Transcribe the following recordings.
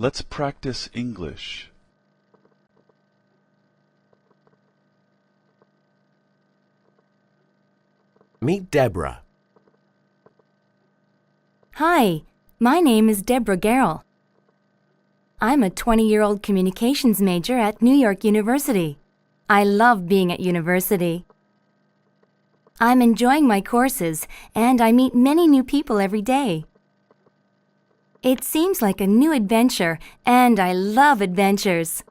Let's practice English. Meet Deborah. Hi, my name is Deborah Garrell. I'm a 20-year-old communications major at New York University. I love being at university. I'm enjoying my courses, and I meet many new people every day. It seems like a new adventure, and I love adventures.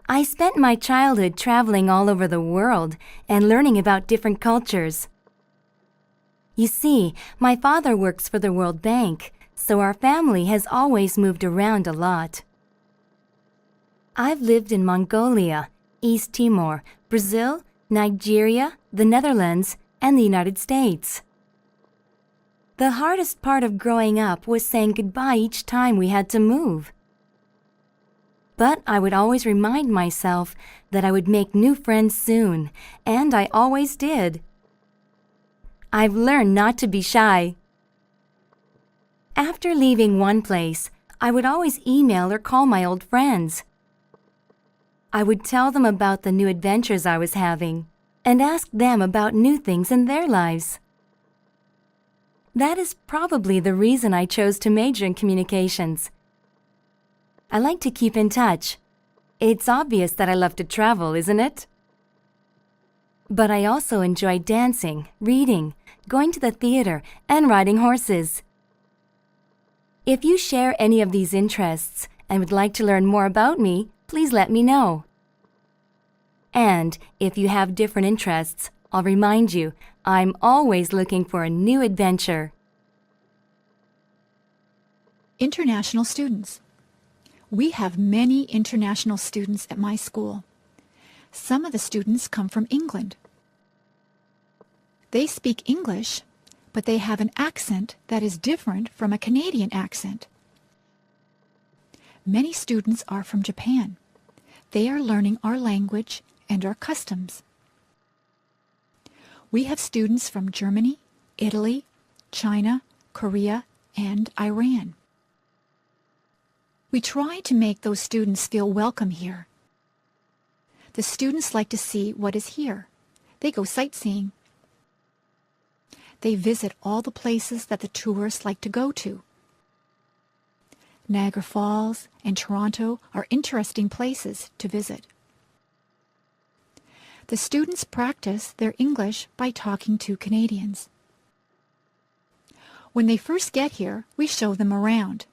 I spent my childhood traveling all over the world and learning about different cultures. You see, my father works for the World Bank, so our family has always moved around a lot. I've lived in Mongolia, East Timor, Brazil, Nigeria, the Netherlands, and the United States. The hardest part of growing up was saying goodbye each time we had to move. But I would always remind myself that I would make new friends soon, and I always did. I've learned not to be shy. After leaving one place, I would always email or call my old friends. I would tell them about the new adventures I was having and ask them about new things in their lives. That is probably the reason I chose to major in communications. I like to keep in touch. It's obvious that I love to travel, isn't it? But I also enjoy dancing, reading, going to the theater, and riding horses. If you share any of these interests and would like to learn more about me, please let me know. And if you have different interests, I'll remind you, I'm always looking for a new adventure. International students. We have many international students at my school. Some of the students come from England. They speak English, but they have an accent that is different from a Canadian accent. Many students are from Japan. They are learning our language and our customs. We have students from Germany, Italy, China, Korea, and Iran. We try to make those students feel welcome here. The students like to see what is here. They go sightseeing. They visit all the places that the tourists like to go to. Niagara Falls and Toronto are interesting places to visit. The students practice their English by talking to Canadians. When they first get here, we show them around.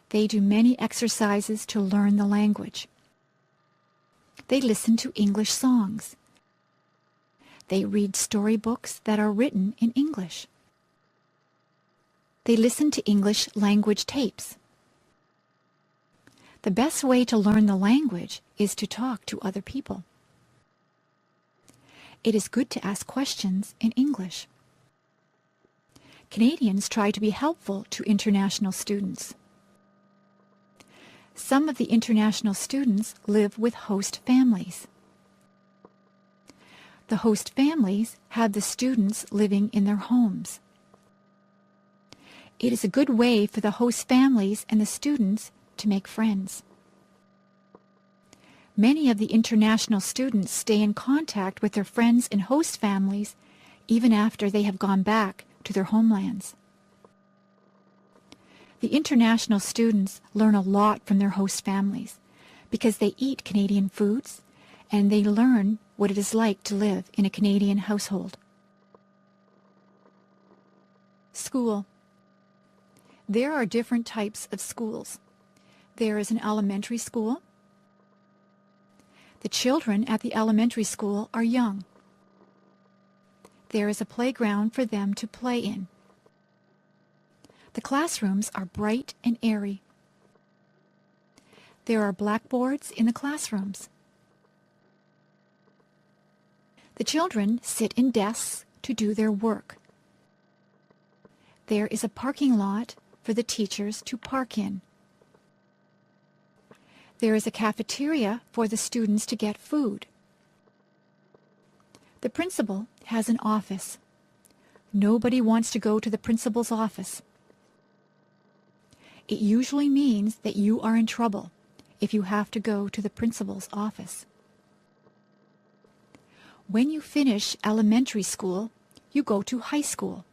They do many exercises to learn the language. They listen to English songs. They read storybooks that are written in English. They listen to English language tapes. The best way to learn the language is to talk to other people. It is good to ask questions in English. Canadians try to be helpful to international students. Some of the international students live with host families. The host families have the students living in their homes. It is a good way for the host families and the students to make friends. Many of the international students stay in contact with their friends and host families even after they have gone back to their homelands. The international students learn a lot from their host families because they eat Canadian foods and they learn what it is like to live in a Canadian household. School. There are different types of schools. There is an elementary school. The children at the elementary school are young. There is a playground for them to play in. The classrooms are bright and airy. There are blackboards in the classrooms. The children sit in desks to do their work. There is a parking lot for the teachers to park in. There is a cafeteria for the students to get food. The principal has an office. Nobody wants to go to the principal's office. It usually means that you are in trouble if you have to go to the principal's office. When you finish elementary school, you go to high school.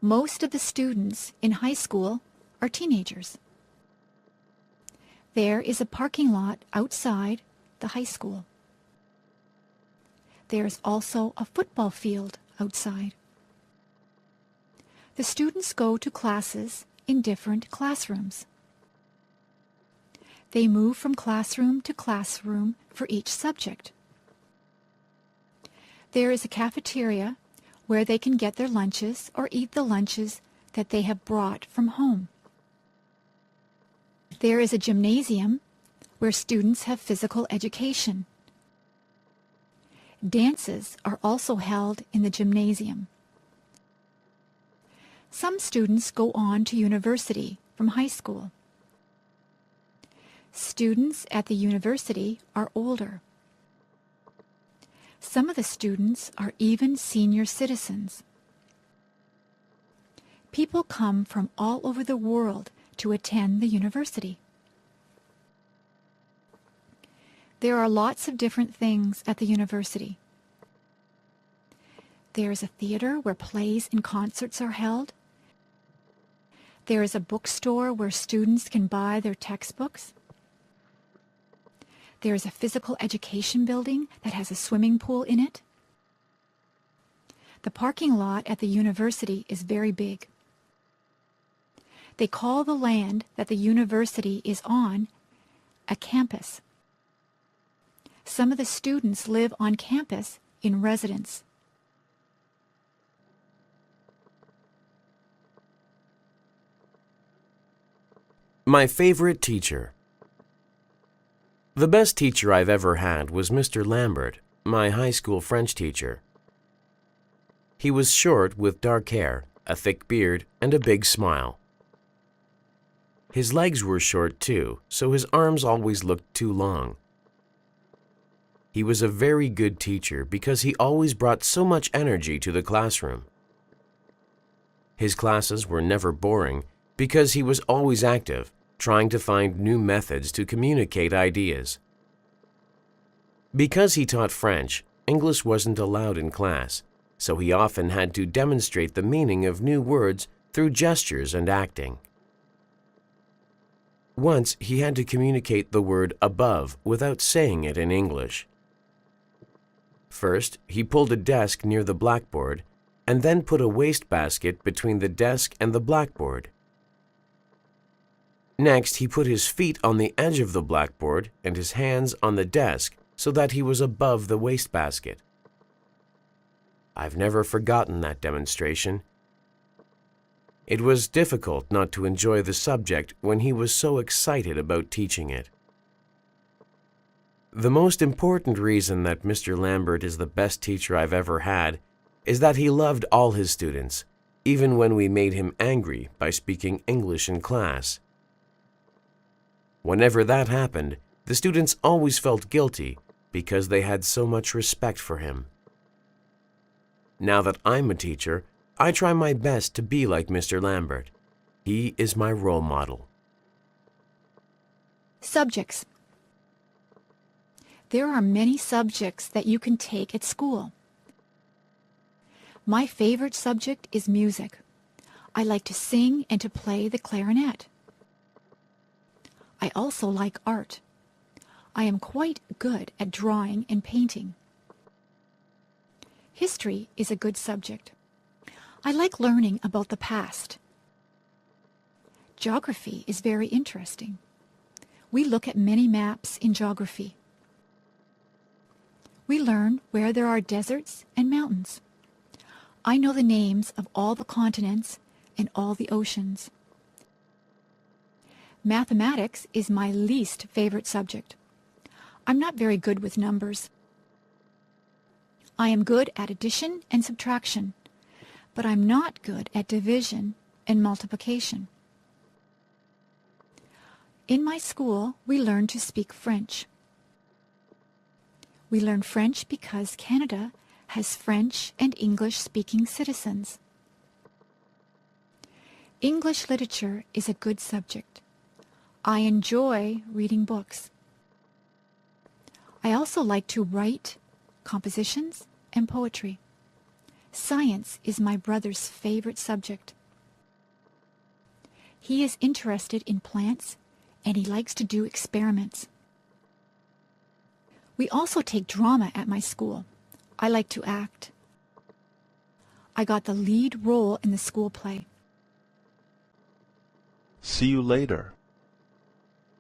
Most of the students in high school are teenagers. There is a parking lot outside the high school. There is also a football field outside. The students go to classes in different classrooms. They move from classroom to classroom for each subject. There is a cafeteria where they can get their lunches or eat the lunches that they have brought from home. There is a gymnasium where students have physical education. Dances are also held in the gymnasium. Some students go on to university from high school. Students at the university are older. Some of the students are even senior citizens. People come from all over the world to attend the university. There are lots of different things at the university. There is a theater where plays and concerts are held. There is a bookstore where students can buy their textbooks. There is a physical education building that has a swimming pool in it. The parking lot at the university is very big. They call the land that the university is on a campus. Some of the students live on campus in residence. My favorite teacher. The best teacher I've ever had was Mr. Lambert, my high school French teacher. He was short with dark hair, a thick beard, and a big smile. His legs were short too, so his arms always looked too long. He was a very good teacher because he always brought so much energy to the classroom. His classes were never boring because he was always active, trying to find new methods to communicate ideas. Because he taught French, English wasn't allowed in class, so he often had to demonstrate the meaning of new words through gestures and acting. Once he had to communicate the word above without saying it in English. First, he pulled a desk near the blackboard and then put a wastebasket between the desk and the blackboard. Next, he put his feet on the edge of the blackboard and his hands on the desk so that he was above the wastebasket. I've never forgotten that demonstration. It was difficult not to enjoy the subject when he was so excited about teaching it. The most important reason that Mr. Lambert is the best teacher I've ever had is that he loved all his students, even when we made him angry by speaking English in class. Whenever that happened, the students always felt guilty because they had so much respect for him. Now that I'm a teacher, I try my best to be like Mr. Lambert. He is my role model. Subjects. There are many subjects that you can take at school. My favorite subject is music. I like to sing and to play the clarinet. I also like art. I am quite good at drawing and painting. History is a good subject. I like learning about the past. Geography is very interesting. We look at many maps in geography. We learn where there are deserts and mountains. I know the names of all the continents and all the oceans. Mathematics is my least favorite subject. I'm not very good with numbers. I am good at addition and subtraction, but I'm not good at division and multiplication. In my school, we learn to speak French. We learn French because Canada has French and English-speaking citizens. English literature is a good subject. I enjoy reading books. I also like to write compositions and poetry. Science is my brother's favorite subject. He is interested in plants and he likes to do experiments. We also take drama at my school. I like to act. I got the lead role in the school play. See you later.